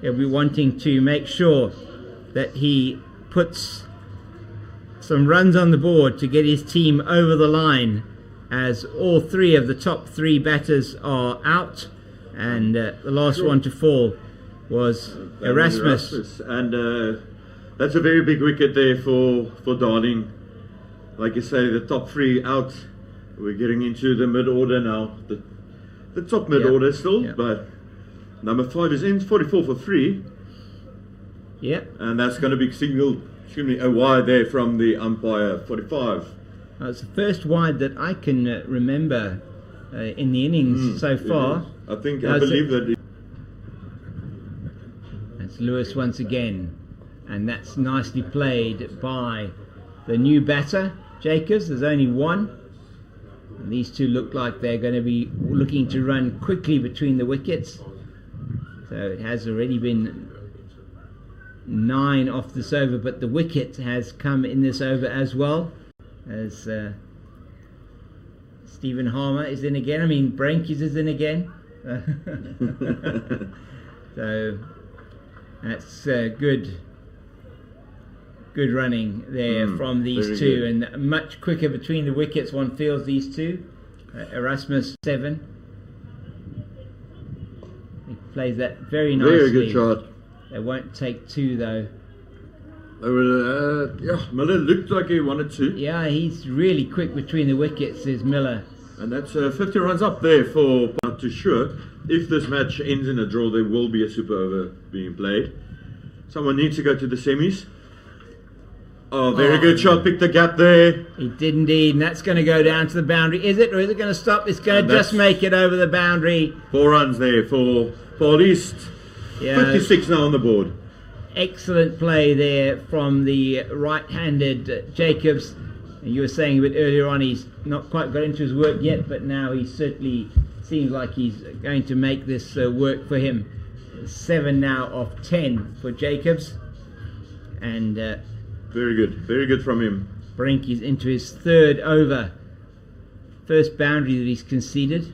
he'll be wanting to make sure that he puts some runs on the board to get his team over the line, as all three of the top three batters are out, and the last one to fall was Erasmus. And that's a very big wicket there for Darling. Like you say, the top three out. We're getting into the mid-order now. The top mid-order still, but number 5 is in, 44 for 3. Yep. And that's going to be signaled, a wide there from the umpire, 45. It's the first wide that I can remember in the innings so far. I believe that. That's Lewis once again, and that's nicely played by the new batter, Jacobs. There's only one. And these two look like they're going to be looking to run quickly between the wickets. So it has already been 9 off this over, but the wicket has come in this over as well, as Stephen Harmer is in again. I mean, Brankes is in again. So that's good running there from these two, and much quicker between the wickets. One feels these two. Erasmus 7. He plays that very nicely. Very good shot. They won't take 2 though. Miller looked like he wanted to. Yeah, he's really quick between the wickets, is Miller. And that's 50 runs up there for not too sure. If this match ends in a draw, there will be a super over being played. Someone needs to go to the semis. Oh, very good shot. Picked the gap there. He did indeed, and that's going to go down to the boundary. Is it, or is it going to stop? It's going to just make it over the boundary. 4 runs there for Paul East. Yeah. 56 now on the board. Excellent play there from the right-handed Jacobs. You were saying a bit earlier on, he's not quite got into his work yet, but now he certainly seems like he's going to make this work for him. 7 now of 10 for Jacobs, and very good from him. Brankes into his 3rd over, first boundary that he's conceded,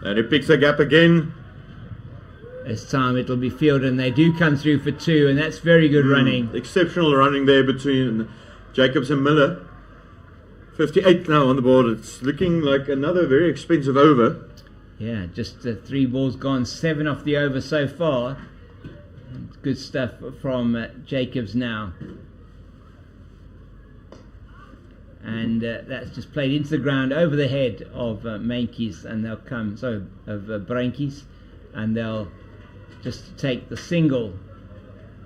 and he picks a gap again. This time it'll be fielded, and they do come through for 2, and that's very good running. Exceptional running there between Jacobs and Miller. 58 now on the board. It's looking like another very expensive over. Yeah, just 3 balls gone, 7 off the over so far. Good stuff from Jacobs now. And that's just played into the ground over the head of Brankes, and they'll come, Brankes, and they'll just take the single.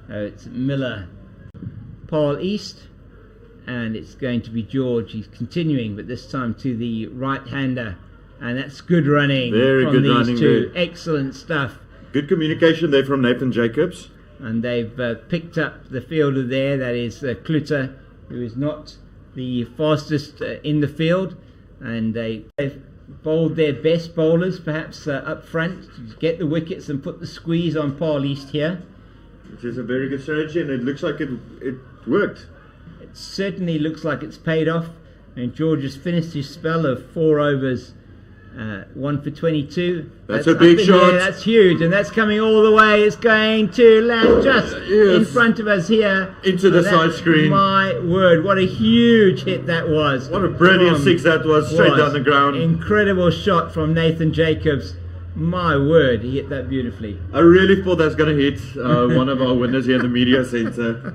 It's Miller, Paul East, and it's going to be George. He's continuing, but this time to the right-hander, and that's good running from these two. There. Excellent stuff. Good communication there from Nathan Jacobs. And they've picked up the fielder there, that is Kluter, who is not the fastest in the field, and they've bowled their best bowlers perhaps up front to get the wickets and put the squeeze on Paul East here. Which is a very good strategy, and it looks like it worked. It certainly looks like it's paid off, and George has finished his spell of 4 overs, 1 for 22. That's a big shot. That's huge, and that's coming all the way. It's going to land just in front of us here. Into the side screen. My word, what a huge hit that was. What a brilliant 6 that was, straight down the ground. Incredible shot from Nathan Jacobs. My word, he hit that beautifully. I really thought that was going to hit one of our winners here in the media centre.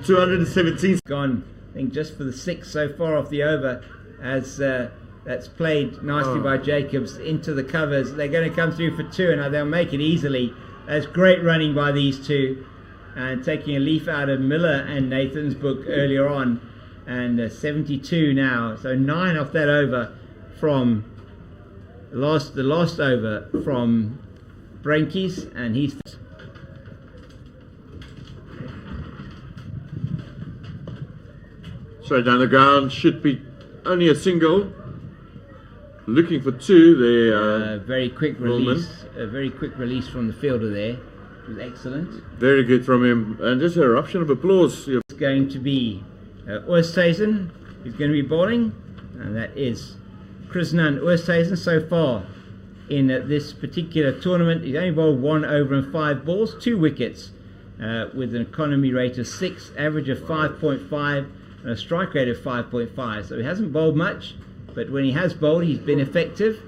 217. Gone, I think, just for the 6 so far off the over, as that's played nicely by Jacobs into the covers. They're going to come through for 2, and they'll make it easily. That's great running by these two, and taking a leaf out of Miller and Nathan's book earlier on. And 72 now, so 9 off that over from the last over from Brankes, and he's straight down the ground. Should be only a single. Looking for 2 there. Very quick release. A very quick release from the fielder there. It was excellent. Very good from him, and just an eruption of applause. It's going to be Oosthuizen who's going to be bowling, and that is Krishnan Oosthuizen so far. in this particular tournament. He's only bowled 1 over and 5 balls, 2 wickets, with an economy rate of 6, average of 5.5, and a strike rate of 5.5. So he hasn't bowled much, but when he has bowled, he's been effective.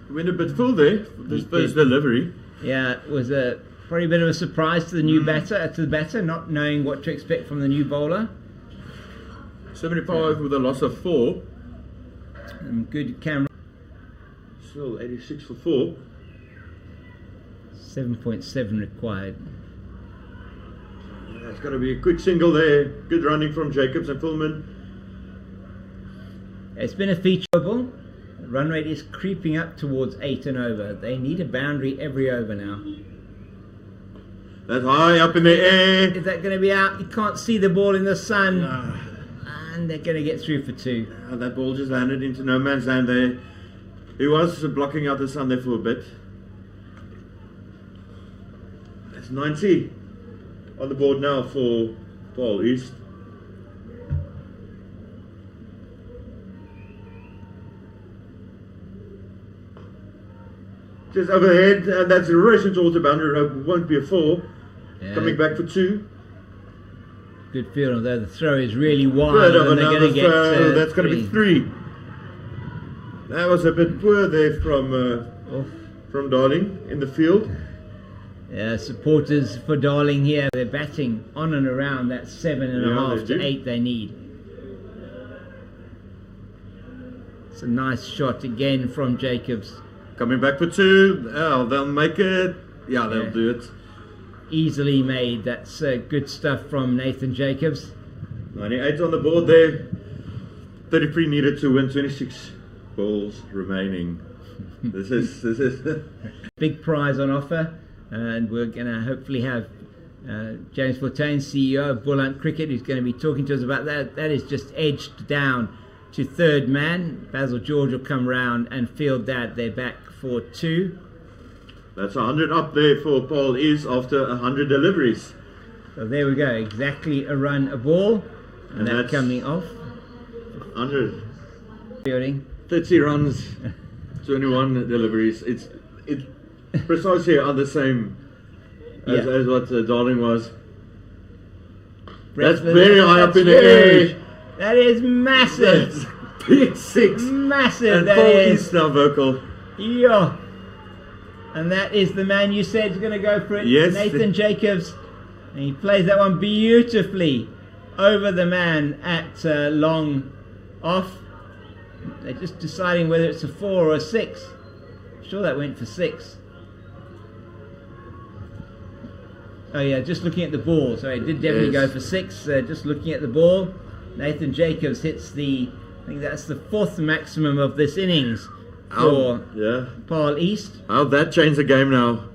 Went a bit full there for this first delivery. Yeah, it was probably a bit of a surprise to the new batter, not knowing what to expect from the new bowler. 75 with a loss of 4. Good camera. Still 86 for 4. 7.7 required. Yeah, it's got to be a quick single there. Good running from Jacobs and Fullman. It's been a feature ball. The run rate is creeping up towards 8 and over. They need a boundary every over now. That's high up in the air. Is that going to be out? You can't see the ball in the sun. And they're going to get through for 2. That ball just landed into no man's land there. He was blocking out the sun there for a bit. That's 90 on the board now for Paul East. Just overhead, and that's a racing towards the boundary rope. Won't be a 4. Yeah. Coming back for 2. Good field, although the throw is really wide. And they're going to get that's going to be 3. That was a bit poor there from Darling in the field. Yeah, supporters for Darling here. They're batting on and around that 7.5 to 8 they need. It's a nice shot again from Jacobs. Coming back for 2. Oh, they'll make it. Yeah, they'll do it. Easily made. That's good stuff from Nathan Jacobs. 98 on the board there. 33 needed to win. 26 balls remaining. This is big prize on offer, and we're going to hopefully have James Fontaine, CEO of Bull Hunt Cricket, who's going to be talking to us about that. That is just edged down to 3rd man. Basil George will come round and field that. They're back for 2. That's 100 up there for Paul East after 100 deliveries. So there we go, exactly a run a ball, and that's coming off. 100. Fielding. 30 runs, 21 deliveries. It's precisely on the same as what Darling was. That's very high up in the air. That is massive. That's big 6. Massive. And Paul East now vocal. Yeah. And that is the man you said is going to go for it. Yes. Nathan Jacobs. And he plays that one beautifully over the man at long off. They're just deciding whether it's a 4 or a 6. I'm sure that went for 6. Oh yeah, just looking at the ball. So it did definitely go for 6. Just looking at the ball. Nathan Jacobs hits I think that's the 4th maximum of this innings for Paul East. How'd that change the game now?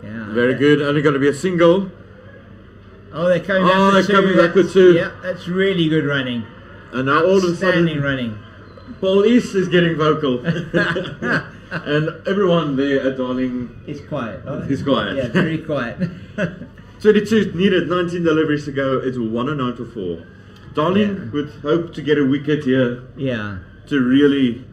Yeah, very good. Only going to be a single. Oh, they're coming back with 2. Yeah, that's really good running. And now all of a sudden, running. Paul East is getting vocal. And everyone there at Darling is quiet. Is quiet. Yeah, very quiet. 22 needed, 19 deliveries to go. It's 109 for 4. Darling would hope to get a wicket here. Yeah. To really.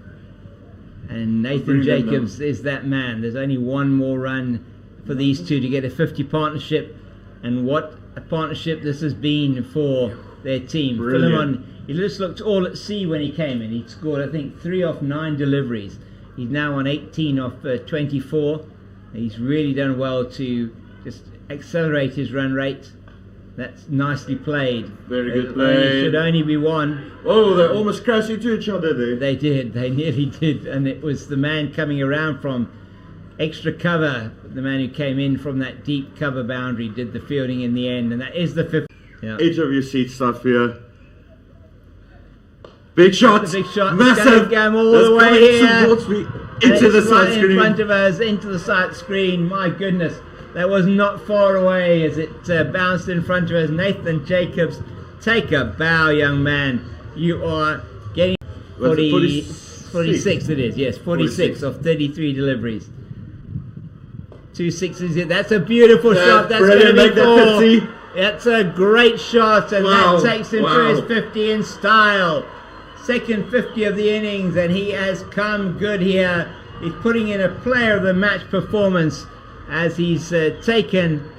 And Nathan Jacobs is that man. There's only one more run for these two to get a 50 partnership. And what a partnership this has been for their team. Philemon, he just looked all at sea when he came in. He scored, I think, 3 off 9 deliveries. He's now on 18 off 24. He's really done well to just accelerate his run rate. That's nicely played. Very good play. Should only be 1. Oh, they almost crashed into each other there. They did. They nearly did. And it was the man coming around from extra cover. The man who came in from that deep cover boundary did the fielding in the end. And that is the 5th. Yeah. Edge of your seat stuff here. Big shot. Big shot. Massive. Going all the way here. Into the side screen. In front of us, into the side screen. My goodness. That was not far away as it bounced in front of us. Nathan Jacobs, take a bow, young man. You are getting 46 it is, yes, 46 of 33 deliveries. 2 6s. That's a beautiful shot. That's going to be 4. That's a great shot, and that takes him to his 50 in style. Second 50 of the innings, and he has come good here. He's putting in a player of the match performance as he's taken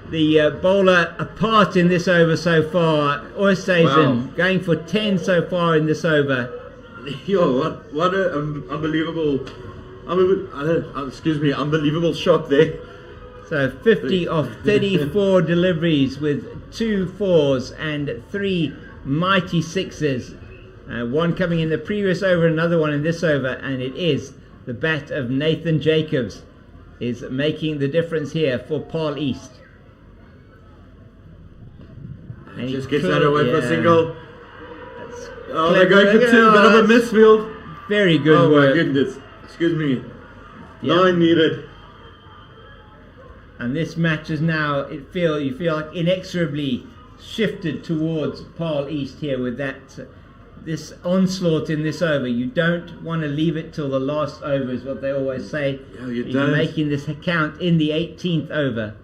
the bowler apart in this over so far. Oosthuizen going for 10 so far in this over. Yo, what an unbelievable shot there. So 50 of 34 deliveries with 2 fours and 3 mighty sixes. One coming in the previous over, another one in this over, and it is the bat of Nathan Jacobs is making the difference here for Paarl East. And he just gets that away for a single. Oh, they're going for 2, bit of a misfield. Very good work. Oh my goodness, excuse me. 9 needed. And this match is now, you feel like inexorably shifted towards Paarl East here with that this onslaught in this over. You don't want to leave it till the last over is what they always say. Yeah, You're making this count in the 18th over.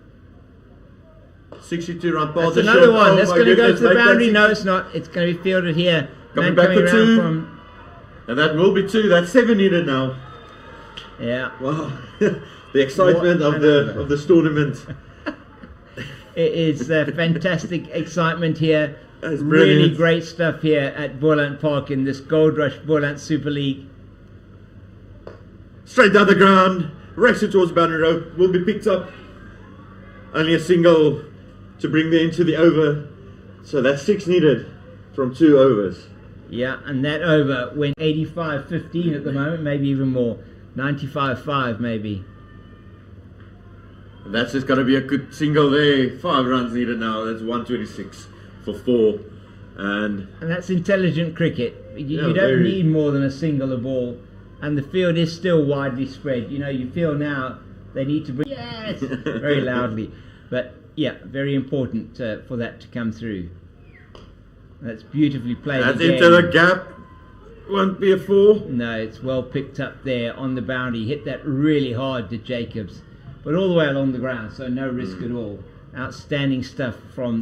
62 run ball. That's another one. That's going to go to the boundary. No, it's not. It's going to be fielded here. Coming back for 2. And that will be 2. That's 7 needed now. Yeah. Wow. The excitement of the tournament. It is fantastic excitement here. That's really great stuff here at Boland Park in this Gold Rush Boland Super League. Straight down the ground, racing towards boundary rope, will be picked up. Only a single to bring them into the over. So that's 6 needed from 2 overs. Yeah, and that over went 85-15 at the moment, maybe even more. 95-5 maybe. And that's just going to be a good single there. 5 runs needed now. That's 126 for 4. And that's intelligent cricket. You don't need more than a single a ball. And the field is still widely spread. You know, you feel now they need to bring very loudly. But yeah, very important for that to come through. That's beautifully played. That's into the gap. Won't be a 4. No, it's well picked up there on the boundary. Hit that really hard to Jacobs, but all the way along the ground, so no risk at all. Outstanding stuff from